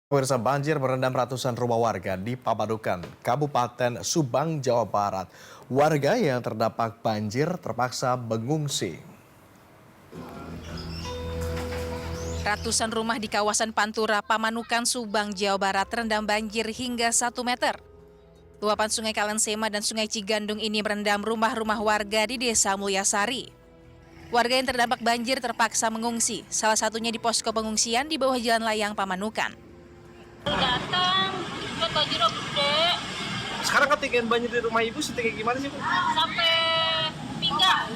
Pemirsa, banjir merendam ratusan rumah warga di Pamanukan, Kabupaten Subang, Jawa Barat. Warga yang terdampak banjir terpaksa mengungsi. Ratusan rumah di kawasan Pantura, Pamanukan, Subang, Jawa Barat terendam banjir hingga 1 meter. Luapan Sungai Kalensema dan Sungai Cigandung ini merendam rumah-rumah warga di Desa Mulyasari. Warga yang terdampak banjir terpaksa mengungsi, salah satunya di posko pengungsian di bawah Jalan Layang Pamanukan. Datang ke banjir gede Sekarang ketinggian banjir di rumah ibu setinggi gimana sih, Bu? sampai pinggang.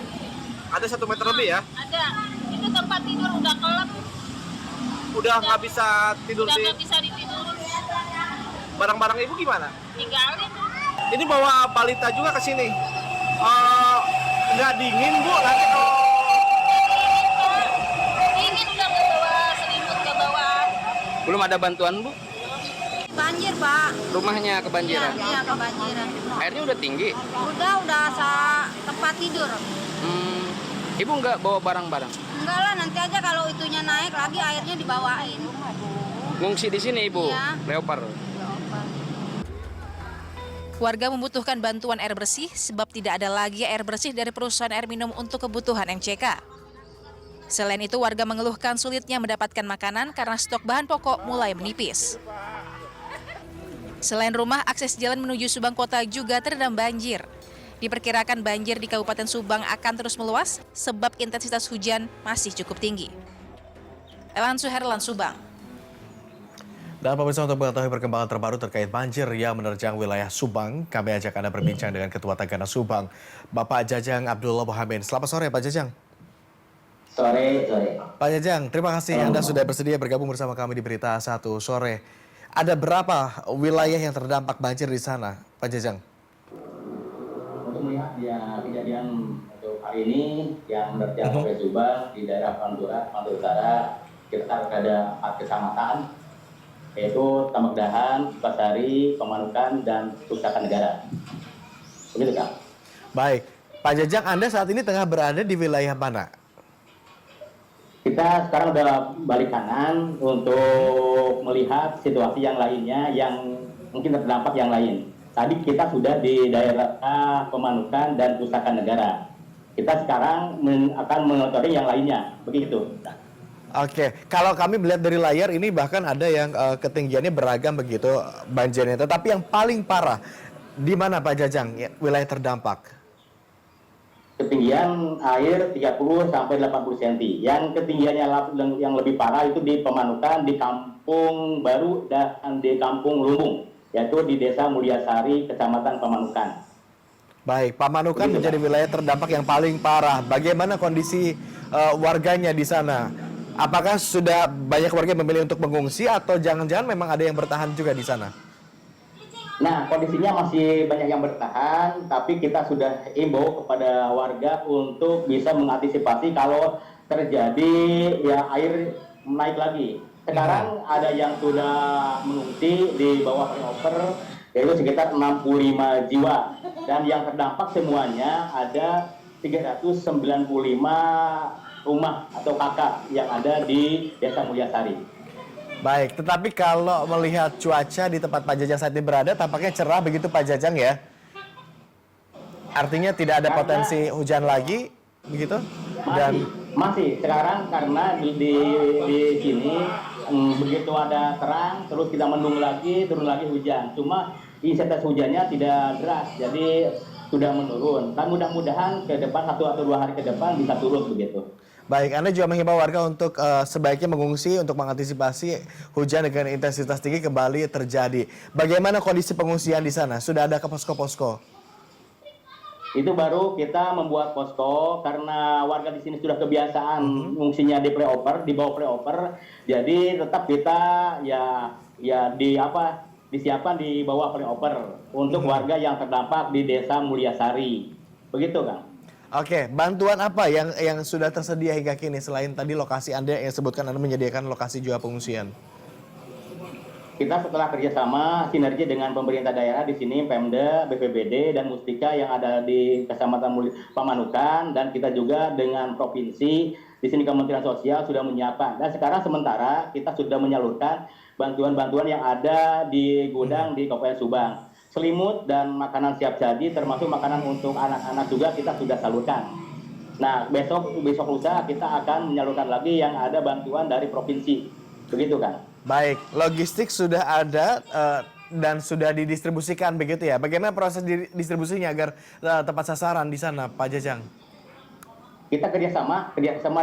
Ada 1 meter lebih ya? Ada. Itu tempat tidur udah kelem, Udah nggak bisa tidur udah di nggak bisa ditidur. barang-barang ibu gimana? Tinggalin. Ini bawa balita juga ke sini. Nggak dingin, Bu, nanti kalau Dingin udah nggak bawa selimut, nggak bawa. Belum ada bantuan, Bu? Banjir, Pak. Rumahnya kebanjiran. Iya, kebanjiran. Airnya udah tinggi. Udah tempat tidur. Ibu nggak bawa barang-barang? Enggak lah, nanti aja kalau itunya naik lagi airnya dibawain. Ngungsi di sini, Ibu. Iya. Leopard. Warga membutuhkan bantuan air bersih sebab tidak ada lagi air bersih dari perusahaan air minum untuk kebutuhan MCK. Selain itu, warga mengeluhkan sulitnya mendapatkan makanan karena stok bahan pokok mulai menipis. Selain rumah, akses jalan menuju Subang Kota juga terendam banjir. Diperkirakan banjir di Kabupaten Subang akan terus meluas sebab intensitas hujan masih cukup tinggi. Elan Suherlan, Subang. Dan pemirsa, untuk mengetahui perkembangan terbaru terkait banjir yang menerjang wilayah Subang, kami ajak Anda berbincang dengan Ketua Tagana Subang, Bapak Jajang Abdullah Mohamed. Selamat sore, Pak Jajang. Sore. Pak Jajang, terima kasih Anda sudah bersedia bergabung bersama kami di Berita 1 Sore. Ada berapa wilayah yang terdampak banjir di sana, Pak Jajang? Untuk melihat ya kejadian untuk hari ini yang menerjang Kabupaten Subang di daerah Pantura Utara, kita ada 4 kecamatan, yaitu Tambakdahan, Sukasari, Pamanukan, dan Pusaka Negara. Begitu, Kak? Baik, Pak Jajang, Anda saat ini tengah berada di wilayah mana? Kita sekarang udah balik kanan untuk melihat situasi yang lainnya yang mungkin terdampak yang lain. Tadi kita sudah di daerah Pemanukan dan Pusaka Negara. Kita sekarang akan mengotori yang lainnya, begitu. Oke, kalau kami melihat dari layar ini bahkan ada yang ketinggiannya beragam begitu banjirnya. Tetapi yang paling parah di mana, Pak Jajang, wilayah terdampak? Ketinggian air 30 sampai 80 cm. Yang ketinggiannya yang lebih parah itu di Pemanukan, di Kampung Baru, dan di Kampung Lumbung, yaitu di Desa Mulyasari, Kecamatan Pemanukan. Baik, Pamanukan menjadi wilayah terdampak yang paling parah. Bagaimana kondisi warganya di sana? Apakah sudah banyak warga yang memilih untuk mengungsi atau jangan-jangan memang ada yang bertahan juga di sana? Nah, kondisinya masih banyak yang bertahan, tapi kita sudah imbau kepada warga untuk bisa mengantisipasi kalau terjadi ya air naik lagi. Sekarang ada yang sudah mengungsi di bawah flyover, yaitu sekitar 65 jiwa. Dan yang terdampak semuanya ada 395 rumah atau kakak yang ada di Desa Mulyasari. Baik, tetapi kalau melihat cuaca di tempat Pak Jajang saat ini berada, tampaknya cerah begitu Pak Jajang ya? Artinya tidak ada potensi hujan lagi, begitu? Masih. Sekarang karena di sini begitu ada terang, terus kita mendung lagi, turun lagi hujan. Cuma intensitas hujannya tidak deras, jadi sudah menurun. Dan mudah-mudahan ke depan 1 atau 2 hari ke depan bisa turun begitu. Baik, Anda juga menghimbau warga untuk sebaiknya mengungsi untuk mengantisipasi hujan dengan intensitas tinggi kembali terjadi. Bagaimana kondisi pengungsian di sana? Sudah ada ke posko-posko? Itu baru kita membuat posko karena warga di sini sudah kebiasaan mengungsinya di flyover, di bawah flyover. Jadi tetap kita disiapkan di bawah flyover untuk warga yang terdampak di Desa Mulyasari. Begitu, Kang. Oke, bantuan apa yang sudah tersedia hingga kini selain tadi lokasi Anda yang sebutkan Anda menyediakan lokasi juga pengungsian? kita setelah kerjasama sinergi dengan pemerintah daerah di sini, Pemda, BPBD, dan Mustika yang ada di Kecamatan Pamanukan, dan kita juga dengan provinsi, di sini Kementerian Sosial sudah menyiapkan. Dan sekarang sementara kita sudah menyalurkan bantuan-bantuan yang ada di gudang di Kabupaten Subang. Selimut dan makanan siap saji, termasuk makanan untuk anak-anak juga kita sudah salurkan. Nah, besok lusa kita akan menyalurkan lagi yang ada bantuan dari provinsi. Begitu kan? Baik, logistik sudah ada dan sudah didistribusikan begitu ya. Bagaimana proses distribusinya agar tepat sasaran di sana, Pak Jajang? Kita kerjasama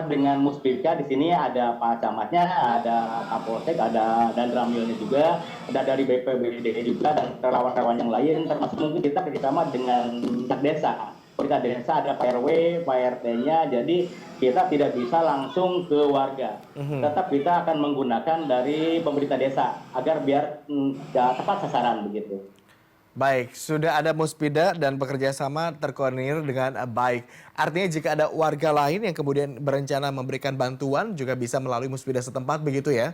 dengan Muspika. Di sini ada Pak Camatnya, ada Kapolsek, ada dan Ramilnya juga, ada dari BPBD juga, dan relawan-relawan yang lain, termasuk mungkin kita kerjasama dengan desa. Pemerintah desa ada Pak RW, Pak RT-nya, jadi kita tidak bisa langsung ke warga. Tetap kita akan menggunakan dari pemerintah desa agar biar tepat sasaran begitu. Baik, sudah ada Muspida dan bekerja sama terkoordinir dengan baik. Artinya jika ada warga lain yang kemudian berencana memberikan bantuan juga bisa melalui Muspida setempat begitu ya?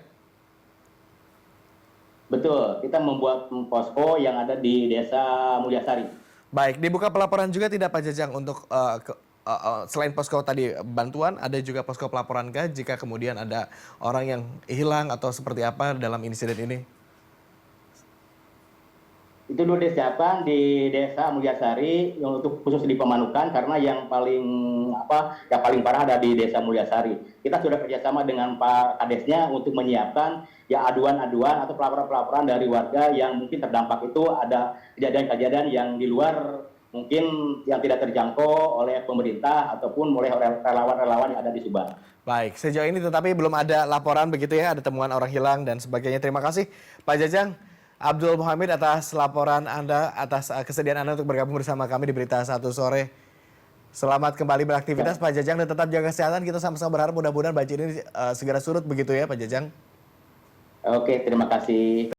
Betul, kita membuat posko yang ada di Desa Mulyasari. Baik, dibuka pelaporan juga tidak Pak Jajang untuk selain posko tadi bantuan, ada juga posko pelaporan kah jika kemudian ada orang yang hilang atau seperti apa dalam insiden ini? Itu dulu disiapkan di Desa Mulyasari yang untuk khusus di Pemanukan, karena yang paling parah ada di Desa Mulyasari. Kita sudah kerjasama dengan Pak Kadesnya untuk menyiapkan ya aduan-aduan atau pelaporan-pelaporan dari warga yang mungkin terdampak. Itu ada kejadian-kejadian yang di luar mungkin yang tidak terjangkau oleh pemerintah ataupun oleh relawan-relawan yang ada di Subang. Baik, sejauh ini tetapi belum ada laporan begitu ya, ada temuan orang hilang dan sebagainya. Terima kasih Pak Jajang Abdul Muhammad atas laporan Anda, atas kesediaan Anda untuk bergabung bersama kami di Berita Satu Sore. Selamat kembali beraktivitas Pak Jajang dan tetap jaga kesehatan. Kita sama-sama berharap mudah-mudahan banjir ini segera surut begitu ya Pak Jajang. Oke, terima kasih.